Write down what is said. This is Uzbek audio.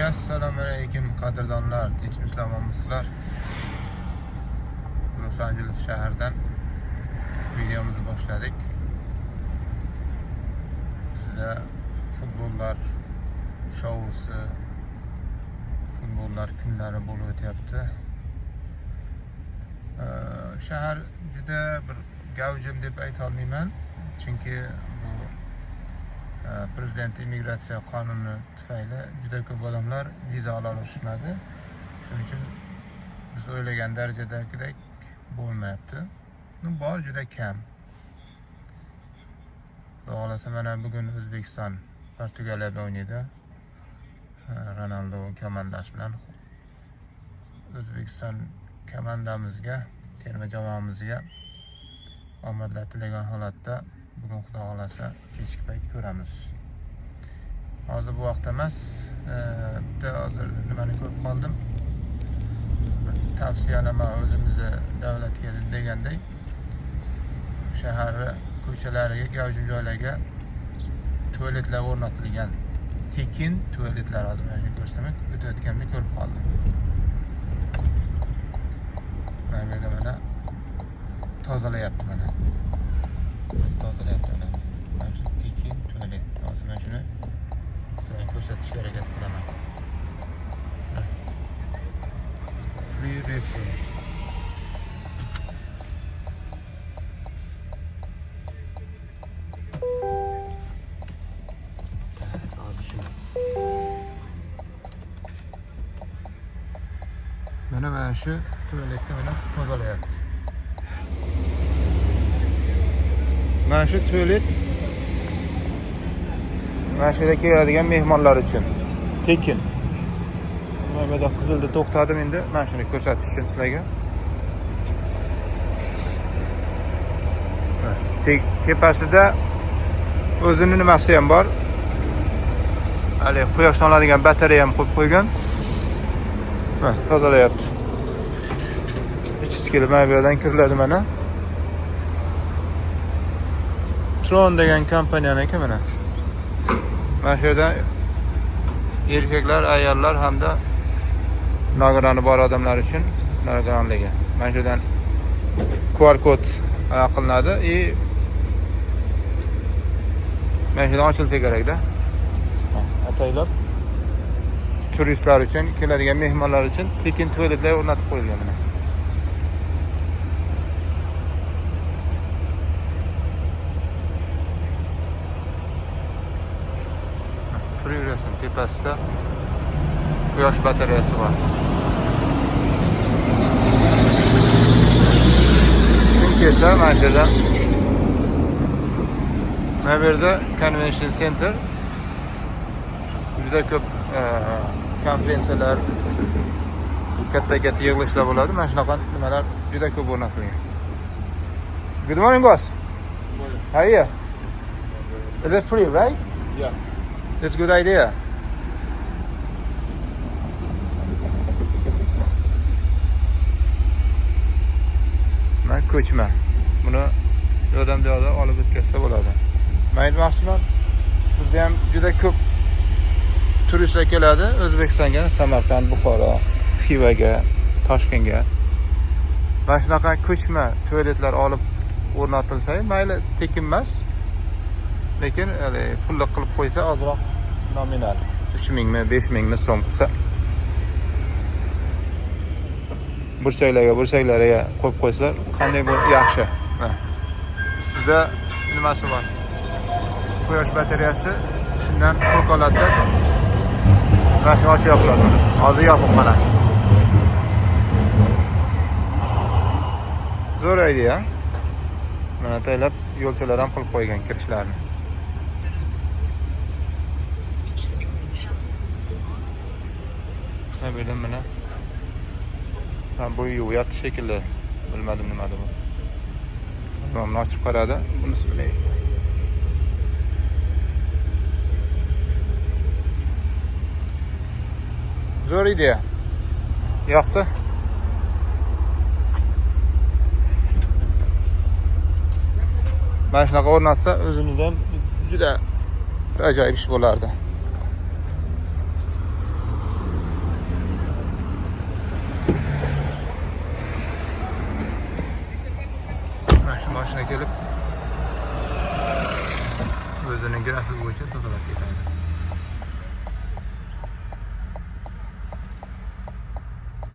Assalomu alaykum qadrdonlar, tinchmisizlar? Los Angeles shahridan videomizni boshladik. Bizda futbollar shousi, futbollar kunlari bo'lib o'tyapti. Shahar juda bir gavjum deb ayta olmayman, chunki bu prezident immigratsiya qonuni tufayli juda ko'p odamlar viza ola olishmadi. Shuning uchun biz o'ylagan darajadagidek bo'lmayapti. Bor juda kam. Xudo xolasa mana bugun O'zbekiston Portugaliyada o'ynaydi. Ronaldo komandasi bilan O'zbekiston komandamizga, terma jamoamizga omadlar tilagan holatda bugun Xudo xolasa kechki payt ko'ramiz. Hozir bu vaqt emas, bitta hozir nimani ko'rib qoldim. Tavsiyanoma o'zimizni davlatga degandek shahar ko'chalariga, gavjum joylarga tualetlar o'rnatilgan. Tekin tualetlar hozir mana shuni ko'rsamak o'tayotganini ko'rib qoldim. Mana tozalayapti mana. Tozalayapti mana. Mana shu tekin tualet. Hozir mana shuni sizga ko'rsatishga harakat qilaman. Free restroom. Mana shu tualetni mana tozalayapti. Mana shu tualet mana shu yerga keladigan mehmonlar uchun tekin. Mana bu yerda qizilda to'xtadim endi. Mana shuni ko'rsatish uchun sizlarga. Tepasida o'zining nimasi ham bor. Hali quyoshdan oladigan batareya ham qo'yib qo'ygan. Mana tozalayapti. Ichki mana bu yerdan kiriladi mana. Tron degan kompaniyani mana. Mana shu yerda erkaklar, ayollar hamda nogironligi bor odamlar uchun nogironligi. Mana shu yerdan QR kod qilinadi. Mana shu yerdan ochilsa kerak-da. Ataylab turistlar uchun, keladigan mehmonlar uchun tekin tualetlar o'rnatib qo'yilgan mana. Free resim tepasida quyosh batareyasi bor. Chunki esa mana shu yerda mana bu yerda convention center juda ko'p konferensiyalar, katta yig'ilishlar bo'ladi. Mana shunaqa nimalar juda ko'p o'rnatilgan. Good morning, boss. How are you? Is it free, right? Yeah. That's a good idea. Mana ko'chma. Buni yordamda olib o'tkazsa bo'ladi. Men aytmoqchiman, bizda ham juda ko'p turistlar keladi O'zbekistonga, Samarqand, Buxoro, Xivaga, Toshkentga. Mana shunaqa ko'chma tualetlar olib o'rnatilsa, mayli tekin emas, lekin pullik qilib qo'ysa, ozroq nominal 3000 mi, 5000 mi so'm qilsa, bursaklariga qo'yib qo'ysalar, qanday bo'l yaxshi. Ustida nimasi bor? Quyosh batareyasi shundan qo'lqolatda mana shu ochib yopiladi. Hozir yopib mana. Zo'r idea. Mana taylab yo'lchalar ham qilib qo'ygan kirishlarni. Mana bu mana. Bu yuvayot shekilli. Bilmadim nimada bu. Buni ochib qaradi. Bunisi bilay. Zo'r idea. Yoqdi. Mana shunaqa o'rnatsa, o'zimizdan juda ajoyib ish bo'lardi. kelib o'zining grafik bo'yicha tozalab ketadi.